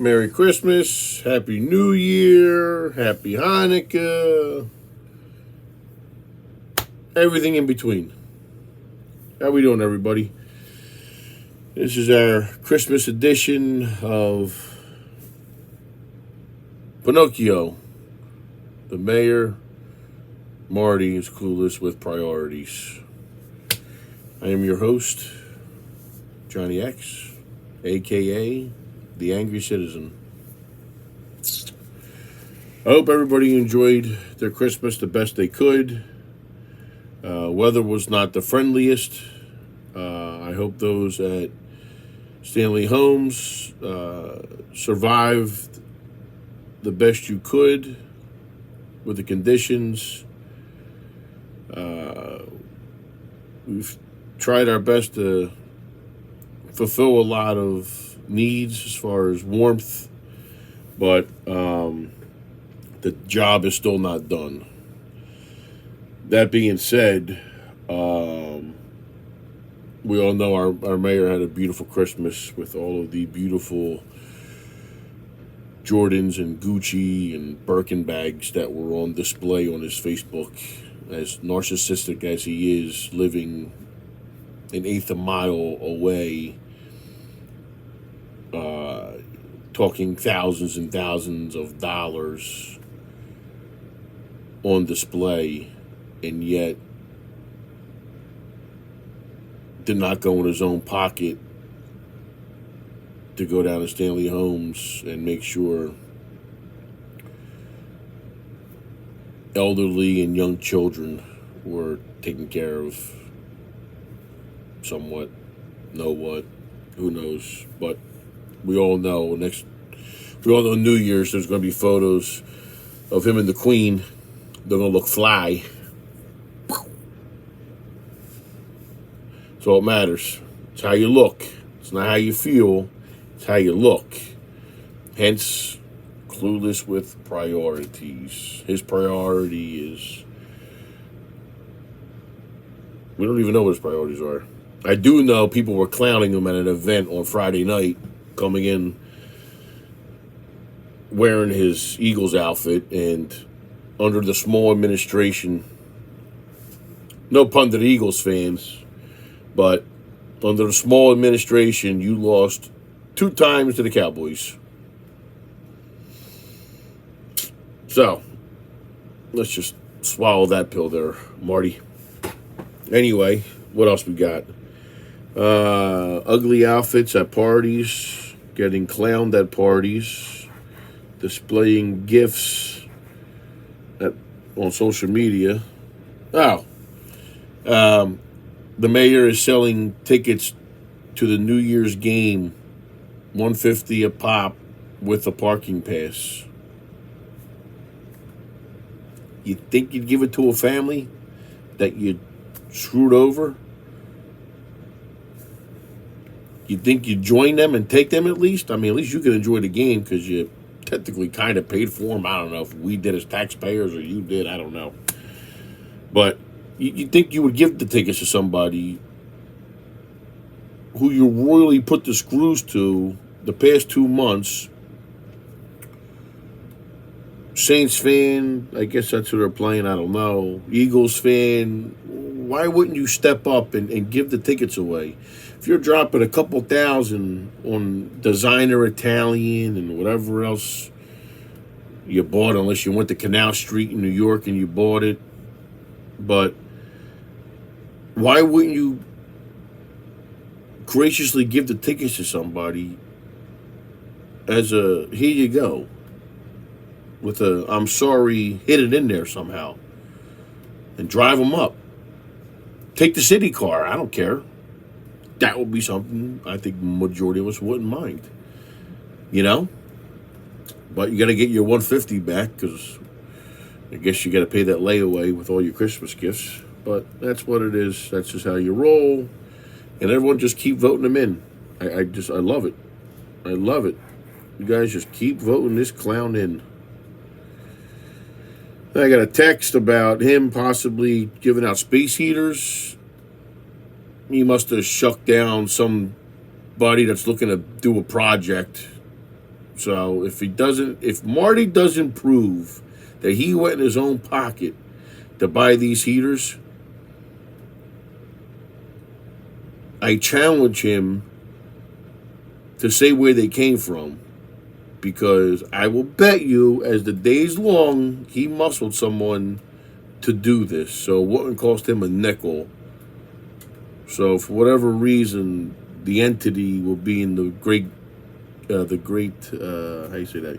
Merry Christmas, Happy New Year, Happy Hanukkah, everything in between. How we doing, everybody? This is our Christmas edition of Pinocchio. The mayor, Marty, is clueless with priorities. I am your host, Johnny X, a.k.a. The Angry Citizen. I hope everybody enjoyed their Christmas the best they could. Weather was not the friendliest. I hope those at Stanley Holmes survived the best you could with the conditions. We've tried our best to fulfill a lot of needs as far as warmth, but the job is still not done. That being said, we all know our mayor had a beautiful Christmas with all of the beautiful Jordans and Gucci and Birkin bags that were on display on his Facebook. As narcissistic as he is, living an eighth a mile away, talking thousands and thousands of dollars on display, and yet did not go in his own pocket to go down to Stanley Holmes and make sure elderly and young children were taken care of somewhat. Know what? Who knows? But we all know New Year's there's going to be photos of him and the Queen. They're going to look fly. That's all it matters. It's how you look. It's not how you feel. It's how you look. Hence, clueless with priorities. His priority is... we don't even know what his priorities are. I do know people were clowning him at an event on Friday night, coming in wearing his Eagles outfit, and under the small administration, no pun to the Eagles fans, but under the small administration, you lost 2 times to the Cowboys. So, let's just swallow that pill there, Marty. Anyway, what else we got? Ugly outfits at parties, getting clowned at parties, displaying gifts on social media. The mayor is selling tickets to the New Year's game, $150 a pop with a parking pass. You think you'd give it to a family that you screwed over? You think you'd join them and take them at least? I mean, at least you can enjoy the game because you technically kind of paid for them. I don't know if we did as taxpayers or you did. I don't know. But you think you would give the tickets to somebody who you royally put the screws to the past 2 months. Saints fan, I guess that's who they're playing. I don't know. Eagles fan, why wouldn't you step up and give the tickets away? If you're dropping a couple thousand on designer Italian and whatever else you bought, unless you went to Canal Street in New York and you bought it, but why wouldn't you graciously give the tickets to somebody as a, here you go, with a, I'm sorry, hit it in there somehow, and drive them up. Take the city car, I don't care. That would be something I think the majority of us wouldn't mind. You know? But you got to get your $150 back because I guess you got to pay that layaway with all your Christmas gifts. But that's what it is. That's just how you roll. And everyone just keep voting them in. I love it. I love it. You guys just keep voting this clown in. I got a text about him possibly giving out space heaters. He must have shucked down somebody that's looking to do a project So if Marty doesn't prove that he went in his own pocket to buy these heaters, I challenge him to say where they came from, because I will bet you, as the day's long, he muscled someone to do this. So it wouldn't cost him a nickel. So for whatever reason, the entity will be in how you say that?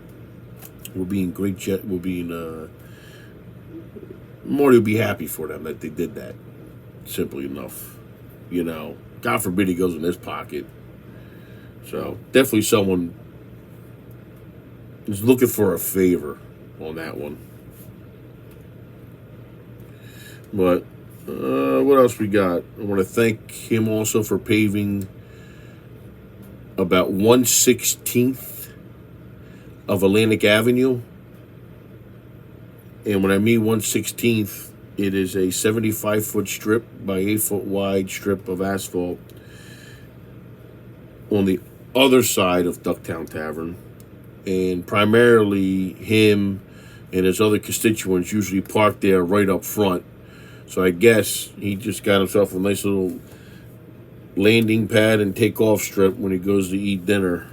Marty will be happy for them that they did that. Simply enough. God forbid he goes in his pocket. So definitely someone is looking for a favor on that one. But what else we got? I want to thank him also for paving about 1/16 of Atlantic Avenue. And when I mean 1/16, it is a 75-foot strip by 8-foot wide strip of asphalt on the other side of Ducktown Tavern. And primarily him and his other constituents usually park there right up front. So I guess he just got himself a nice little landing pad and takeoff strip when he goes to eat dinner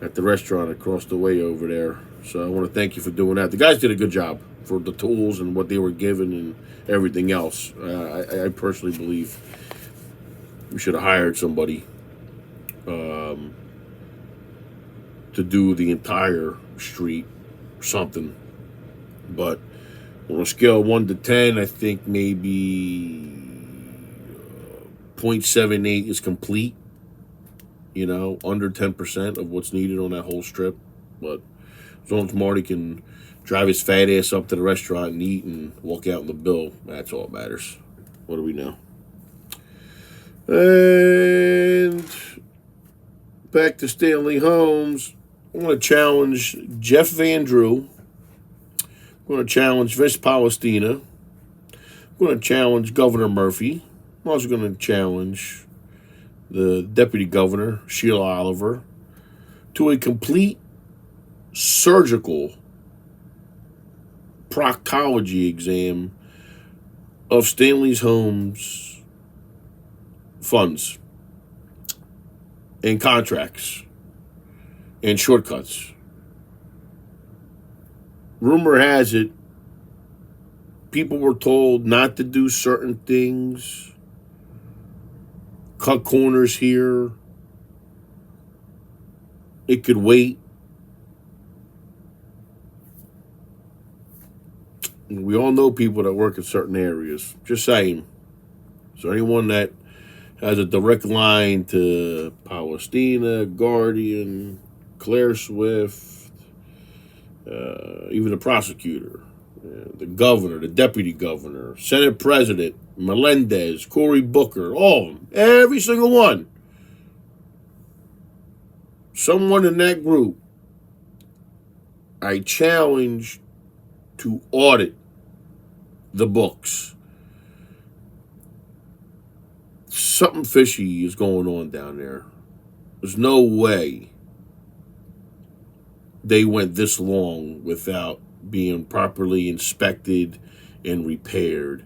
at the restaurant across the way over there. So I want to thank you for doing that. The guys did a good job for the tools and what they were given and everything else. I personally believe we should have hired somebody to do the entire street or something. But on a scale of 1 to 10, I think maybe 0.78 is complete. Under 10% of what's needed on that whole strip. But as long as Marty can drive his fat ass up to the restaurant and eat and walk out on the bill, that's all that matters. What do we know? And back to Stanley Holmes. I'm going to challenge Jeff Van Drew. I'm going to challenge Vince Palestina. I'm going to challenge Governor Murphy. I'm also going to challenge the Deputy Governor, Sheila Oliver, to a complete surgical proctology exam of Stanley Holmes' funds and contracts and shortcuts. Rumor has it, people were told not to do certain things, cut corners here. It could wait. We all know people that work in certain areas. Just saying. So anyone that has a direct line to Palestina, Guardian, Claire Swift, even the prosecutor, the governor, the deputy governor, Senate President, Melendez, Cory Booker, all of them, every single one. Someone in that group, I challenge to audit the books. Something fishy is going on down there. There's no way they went this long without being properly inspected and repaired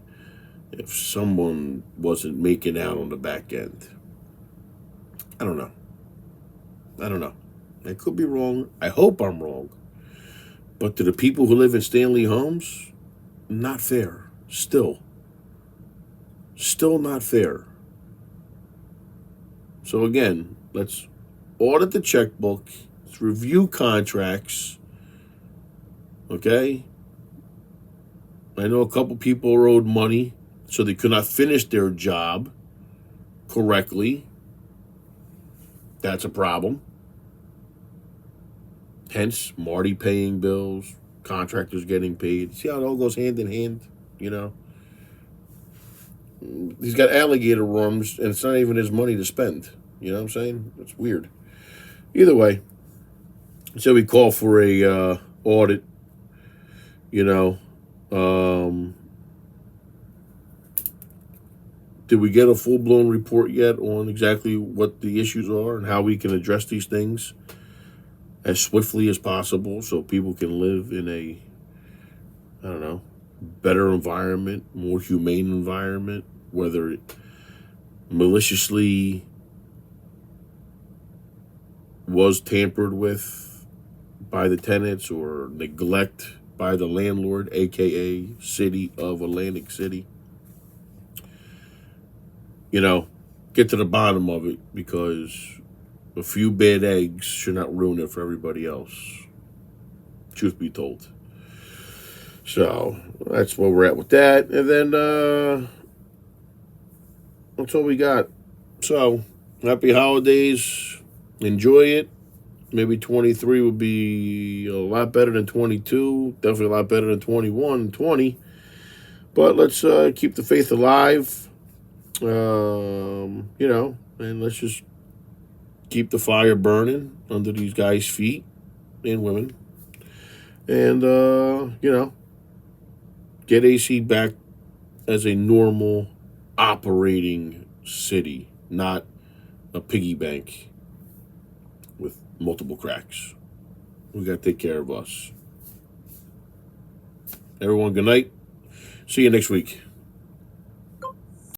if someone wasn't making out on the back end. I don't know. I could be wrong. I hope I'm wrong. But to the people who live in Stanley Holmes, not fair. Still not fair. So again, let's audit the checkbook. Let's review contracts. Okay? I know a couple people are owed money, so they could not finish their job correctly. That's a problem. Hence, Marty paying bills, contractors getting paid. See how it all goes hand in hand, He's got alligator worms, and it's not even his money to spend. You know what I'm saying? It's weird. Either way, so we call for a audit, Did we get a full-blown report yet on exactly what the issues are and how we can address these things? as swiftly as possible so people can live in a, I don't know, better environment, more humane environment, whether it maliciously was tampered with by the tenants or neglect by the landlord, aka City of Atlantic City. You know, get to the bottom of it, because a few bad eggs should not ruin it for everybody else. Truth be told. So that's where we're at with that. And then that's all we got. So happy holidays. Enjoy it. Maybe 23 would be a lot better than 22. Definitely a lot better than 21 and 20. But let's keep the faith alive. You know, and let's just keep the fire burning under these guys' feet and women. And, you know, get AC back as a normal operating city, not a piggy bank with multiple cracks. We got to take care of us. Everyone, good night. See you next week.